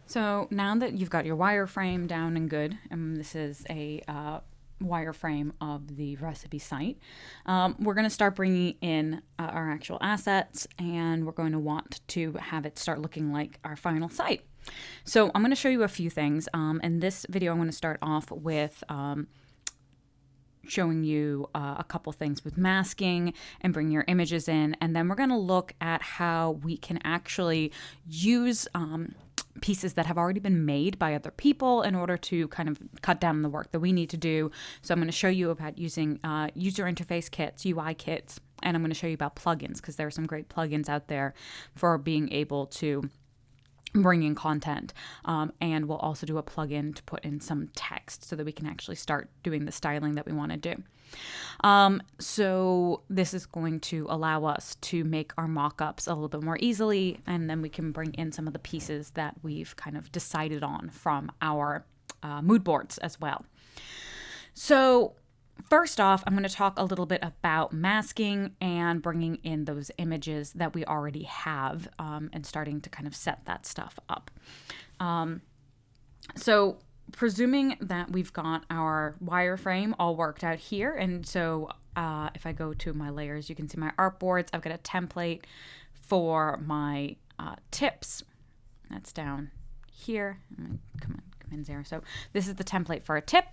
So now that you've got your wireframe down and good, and this is a wireframe of the recipe site, we're going to start bringing in our actual assets, and we're going to want to have it start looking like our final site. So I'm going to show you a few things. In this video, I'm going to start off with showing you a couple things with masking and bringing your images in, and then we're going to look at how we can actually use pieces that have already been made by other people in order to kind of cut down the work that we need to do. So I'm going to show you about using user interface kits, UI kits, and I'm going to show you about plugins, because there are some great plugins out there for being able to bring in content, and we'll also do a plugin to put in some text so that we can actually start doing the styling that we want to do. So this is going to allow us to make our mock-ups a little bit more easily, and then we can bring in some of the pieces that we've kind of decided on from our mood boards as well. So first off, I'm going to talk a little bit about masking and bringing in those images that we already have, and starting to kind of set that stuff up. So presuming that we've got our wireframe all worked out here, and so if I go to my layers, you can see my artboards. I've got a template for my tips. That's down here. Come in there. So this is the template for a tip.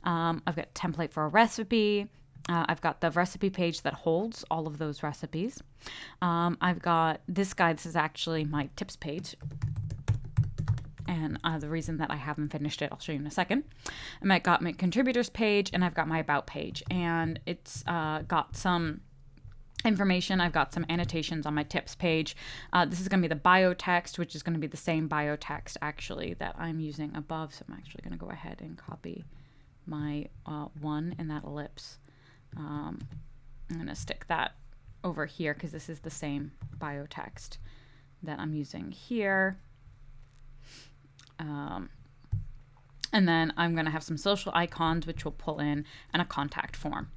I've got a template for a recipe. I've got the recipe page that holds all of those recipes. I've got this guy. This is actually my tips page. And the reason that I haven't finished it, I'll show you in a second. I've got my contributors page, and I've got my about page. And it's got some information. I've got some annotations on my tips page. This is going to be the bio text, which is going to be the same bio text actually that I'm using above. So I'm actually going to go ahead and copy my one in that ellipse. I'm going to stick that over here because this is the same bio text that I'm using here. And then I'm going to have some social icons, which we'll pull in, and a contact form.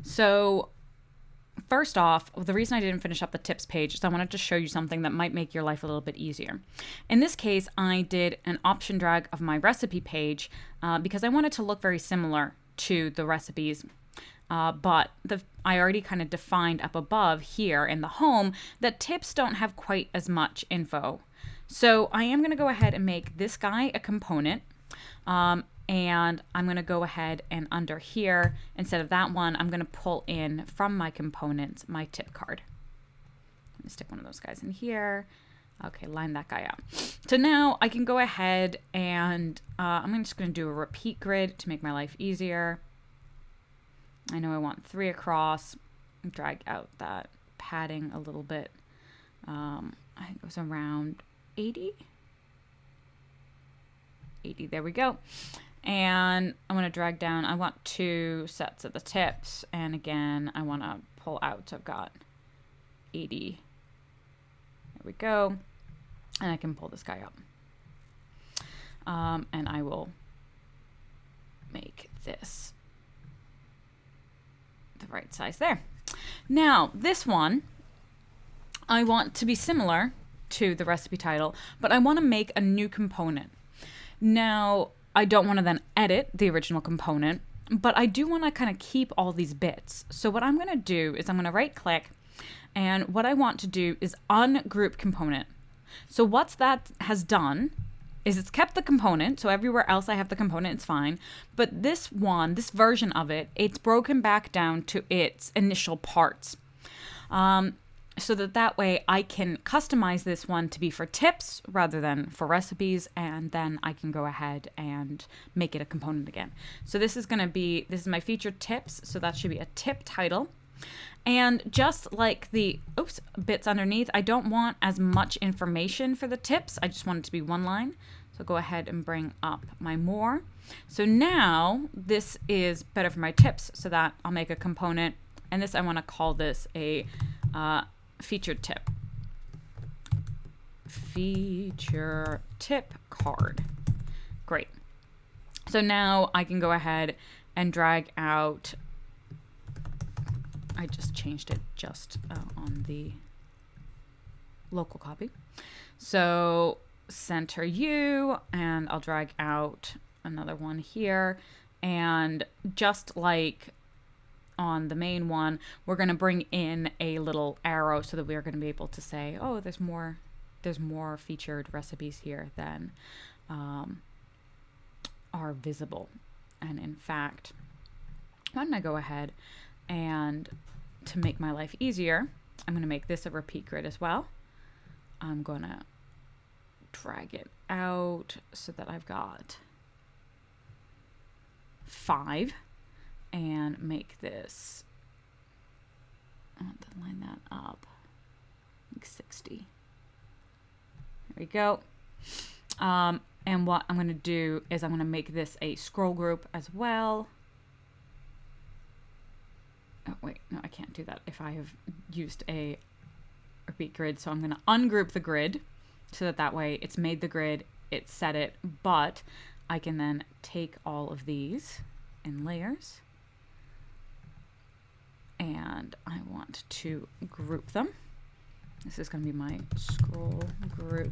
So first off, the reason I didn't finish up the tips page is I wanted to show you something that might make your life a little bit easier. In this case, I did an option drag of my recipe page because I wanted to look very similar to the recipes. But I already kind of defined up above here in the home that tips don't have quite as much info. So I am going to go ahead and make this guy a component. And I'm going to go ahead and under here, instead of that one, I'm going to pull in from my components my tip card. Let me stick one of those guys in here. Okay, line that guy up. So now I can go ahead and I'm just going to do a repeat grid to make my life easier. I know I want 3 across. Drag out that padding a little bit. I think it was around 80. There we go. And I want to drag down, I want 2 sets of the tips, and again I want to pull out, so I've got 80. There we go. And I can pull this guy up, and I will make this the right size there. Now this one I want to be similar to the recipe title, but I want to make a new component. Now, I don't want to then edit the original component, but I do want to kind of keep all these bits. So what I'm going to do is I'm going to right click, and what I want to do is ungroup component. So what that has done is it's kept the component, so everywhere else I have the component, it's fine. But this one, this version of it, it's broken back down to its initial parts. So that way I can customize this one to be for tips rather than for recipes, and then I can go ahead and make it a component again. So this is my featured tips, so that should be a tip title. And just like the bits underneath, I don't want as much information for the tips. I just want it to be one line. So go ahead and bring up my more. So now this is better for my tips, so that I'll make a component, and this I want to call this a featured tip. Feature tip card. Great. So now I can go ahead and drag out. I just changed it on the local copy. So center you, and I'll drag out another one here. And just like on the main one, we're going to bring in a little arrow so that we are going to be able to say, oh, there's more featured recipes here than are visible. And in fact, why don't I go ahead and, to make my life easier, I'm going to make this a repeat grid as well. I'm going to drag it out so that I've got 5 and make this, I want to line that up, like 60. There we go. And what I'm going to do is I'm going to make this a scroll group as well. Oh, wait, no, I can't do that if I have used a repeat grid. So I'm going to ungroup the grid so that way it's made the grid, it's set it, but I can then take all of these in layers and I want to group them. This is going to be my scroll group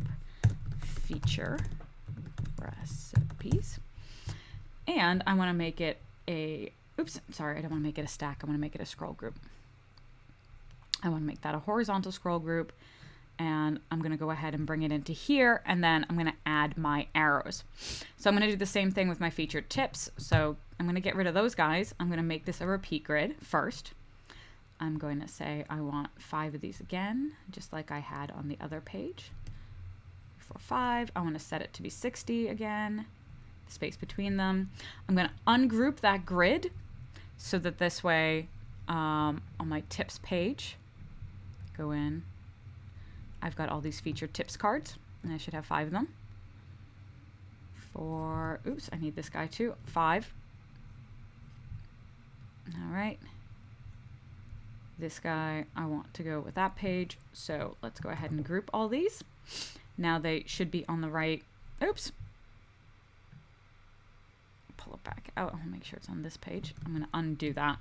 feature recipes. And I want to make it a, oops, sorry, I don't want to make it a stack. I want to make it a scroll group. I want to make that a horizontal scroll group. And I'm going to go ahead and bring it into here. And then I'm going to add my arrows. So I'm going to do the same thing with my featured tips. So I'm going to get rid of those guys. I'm going to make this a repeat grid first. I'm going to say I want 5 of these again, just like I had on the other page. 4, 5. I want to set it to be 60 again. Space between them. I'm going to ungroup that grid so that this way on my tips page, go in, I've got all these featured tips cards and I should have 5 of them. 4, oops, I need this guy too, 5. All right. This guy, I want to go with that page. So let's go ahead and group all these. Now they should be on the right. Oops. Pull it back out. I'll make sure it's on this page. I'm going to undo that.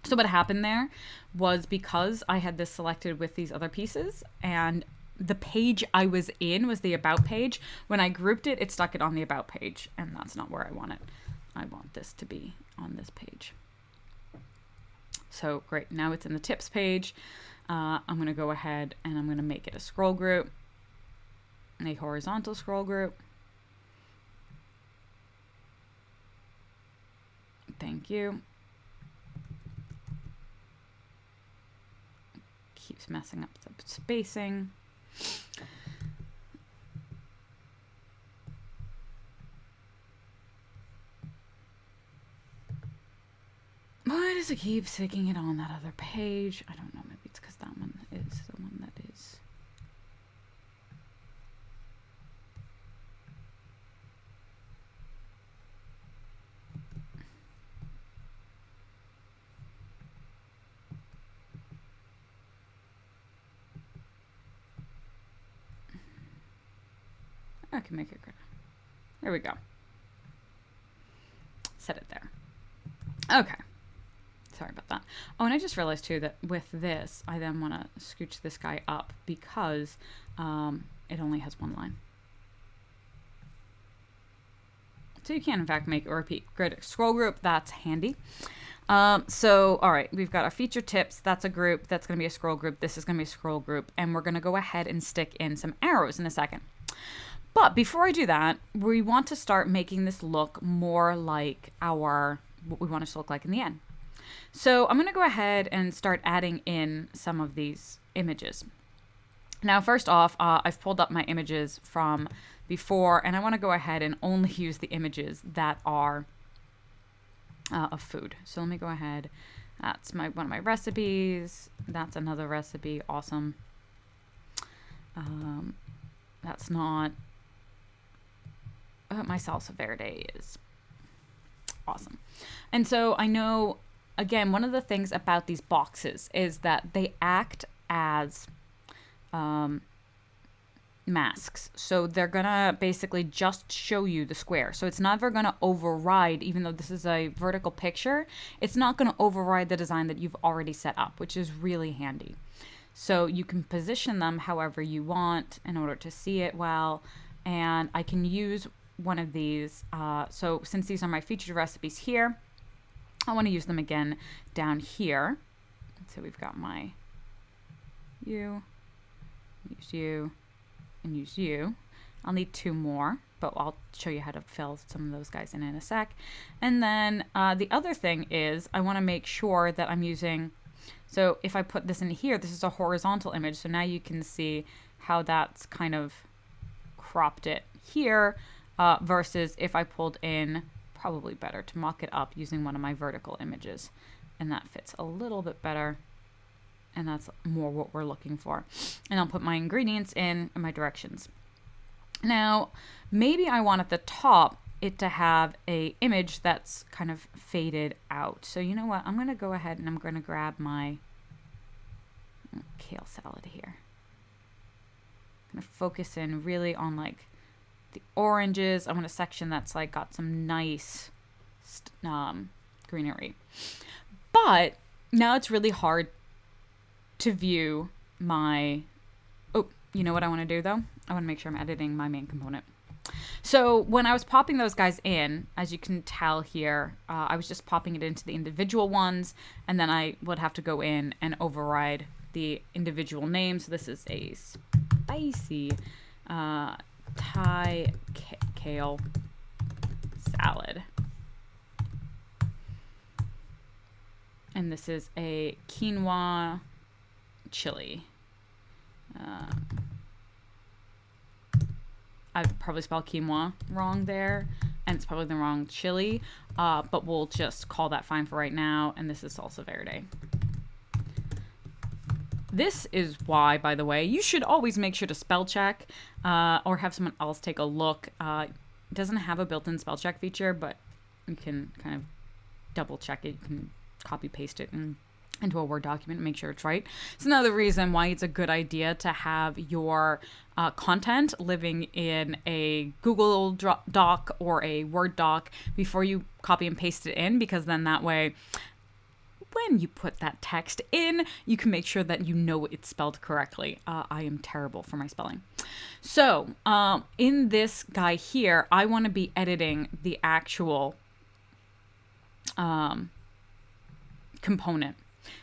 So what happened there was, because I had this selected with these other pieces and the page I was in was the about page, when I grouped it, it stuck it on the about page, and that's not where I want it. I want this to be on this page. So great, now it's in the tips page. I'm going to go ahead and I'm going to make it a scroll group, a horizontal scroll group. Thank you. Keeps messing up the spacing. Why does it keep sticking it on that other page? I don't know. Maybe it's because that one is the one that is. I can make it greater. There we go. Set it there. Okay. Sorry about that. Oh, and I just realized too that with this, I then want to scooch this guy up because it only has one line. So you can, in fact, make a repeat grid scroll group. That's handy. So, all right, we've got our feature tips. That's a group. That's going to be a scroll group. This is going to be a scroll group. And we're going to go ahead and stick in some arrows in a second. But before I do that, we want to start making this look more like what we want it to look like in the end. So I'm going to go ahead and start adding in some of these images. Now, first off, I've pulled up my images from before, and I want to go ahead and only use the images that are of food. So let me go ahead. That's one of my recipes. That's another recipe. Awesome. That's not. My salsa verde is awesome. And so I know, again, one of the things about these boxes is that they act as masks. So they're gonna basically just show you the square. So it's never gonna override, even though this is a vertical picture, it's not gonna override the design that you've already set up, which is really handy. So you can position them however you want in order to see it well. And I can use one of these. So since these are my featured recipes here, I want to use them again down here. So we've got my use you, and use you. I'll need 2 more, but I'll show you how to fill some of those guys in a sec. And then the other thing is I want to make sure that I'm using, so if I put this in here, this is a horizontal image. So now you can see how that's kind of cropped it here versus if I pulled in, probably better to mock it up using one of my vertical images. And that fits a little bit better. And that's more what we're looking for. And I'll put my ingredients in and my directions. Now, maybe I want at the top it to have a image that's kind of faded out. So you know what? I'm going to go ahead and I'm going to grab my kale salad here. I'm going to focus in really on like the oranges. I want a section that's like got some nice greenery. But now it's really hard to view my, oh, you know what I want to do though? I want to make sure I'm editing my main component. So when I was popping those guys in, as you can tell here, I was just popping it into the individual ones, and then I would have to go in and override the individual names. So this is a spicy Thai kale salad. And this is a quinoa chili. I probably spelled quinoa wrong there, and it's probably the wrong chili, but we'll just call that fine for right now. And this is salsa verde. This is why, by the way, you should always make sure to spell check or have someone else take a look. It doesn't have a built-in spell check feature, but you can kind of double check it. You can copy paste it into a Word document and make sure it's right. It's another reason why it's a good idea to have your content living in a Google Doc or a Word doc before you copy and paste it in, because then that way when you put that text in, you can make sure that you know it's spelled correctly. I am terrible for my spelling. So in this guy here, I want to be editing the actual component,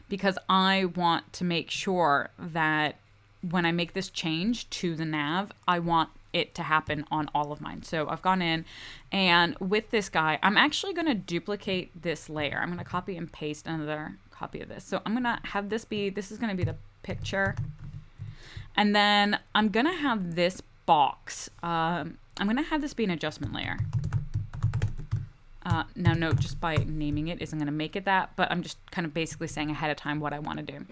because I want to make sure that when I make this change to the nav, I want it to happen on all of mine. So I've gone in, and with this guy, I'm actually going to duplicate this layer. I'm going to copy and paste another copy of this. So I'm going to have this be, this is going to be the picture. And then I'm going to have this box. I'm going to have this be an adjustment layer. Now note, just by naming it isn't going to make it that, but I'm just kind of basically saying ahead of time what I want to do.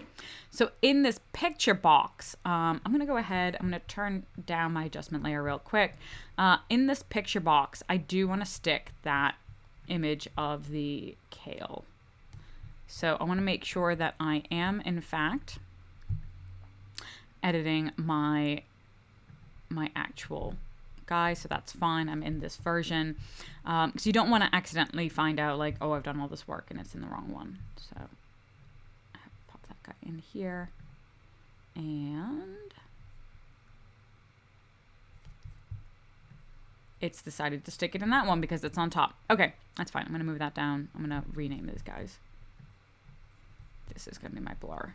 So in this picture box, I'm going to go ahead, I'm going to turn down my adjustment layer real quick. In this picture box, I do want to stick that image of the kale. So I want to make sure that I am, in fact, editing my actual guy, so that's fine. I'm in this version because you don't want to accidentally find out like, oh, I've done all this work and it's in the wrong one. So pop that guy in here, and it's decided to stick it in that one because it's on top. Okay, that's fine. I'm going to move that down. I'm going to rename these guys. This is going to be my blur,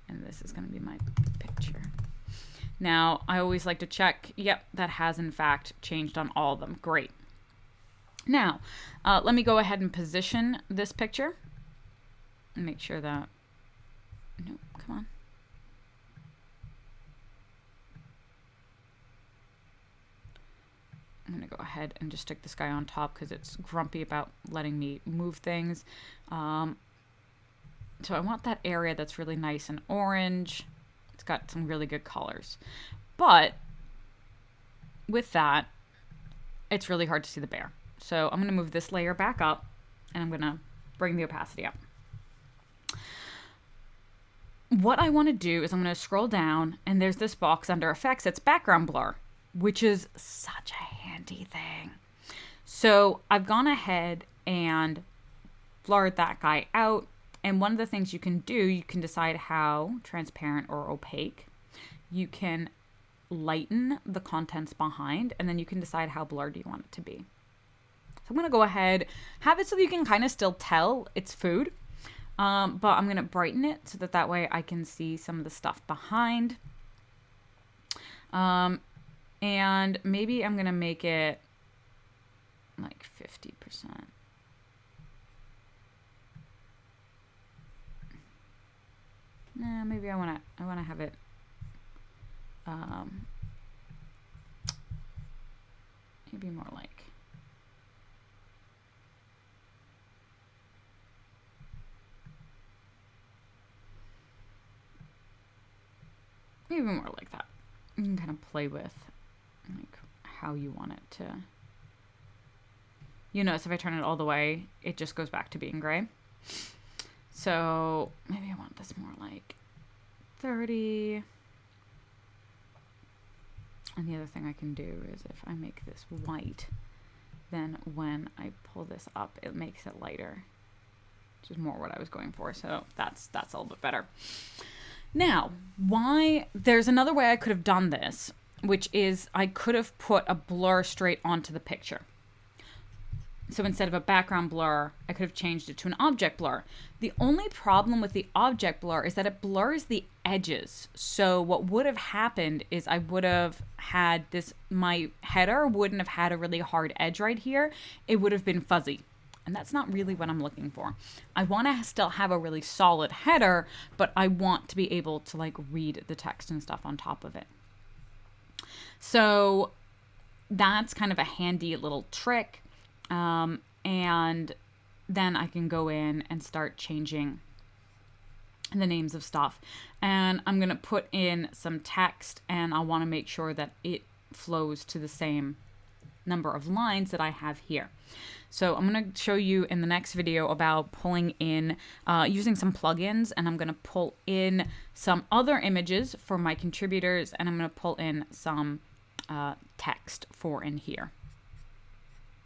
and this is going to be my picture. Now, I always like to check, yep, that has in fact changed on all of them. Great. Now, let me go ahead and position this picture and make sure that, no, come on. I'm going to go ahead and just stick this guy on top because it's grumpy about letting me move things. So I want that area that's really nice and orange. It's got some really good colors. But with that, it's really hard to see the bear. So I'm going to move this layer back up, and I'm going to bring the opacity up. What I want to do is I'm going to scroll down, and there's this box under effects. It's background blur, which is such a handy thing. So I've gone ahead and blurred that guy out. And one of the things you can do, you can decide how transparent or opaque. You can lighten the contents behind, and then you can decide how blurred you want it to be. So I'm going to go ahead, have it so that you can kind of still tell it's food, but I'm going to brighten it so that way I can see some of the stuff behind. And maybe I'm going to make it like 50%. Nah, maybe I want to have it maybe more like that. You can kind of play with like how you want it to. You notice if I turn it all the way, it just goes back to being gray. So maybe I want this more like 30. And the other thing I can do is if I make this white, then when I pull this up, it makes it lighter, which is more what I was going for. So that's a little bit better. Now, there's another way I could have done this, which is I could have put a blur straight onto the picture. So instead of a background blur, I could have changed it to an object blur. The only problem with the object blur is that it blurs the edges. So what would have happened is I would have had my header wouldn't have had a really hard edge right here. It would have been fuzzy. And that's not really what I'm looking for. I want to still have a really solid header, but I want to be able to like read the text and stuff on top of it. So that's kind of a handy little trick. And then I can go in and start changing the names of stuff. And I'm going to put in some text, and I want to make sure that it flows to the same number of lines that I have here. So I'm going to show you in the next video about pulling in, using some plugins, and I'm going to pull in some other images for my contributors, and I'm going to pull in some text for in here.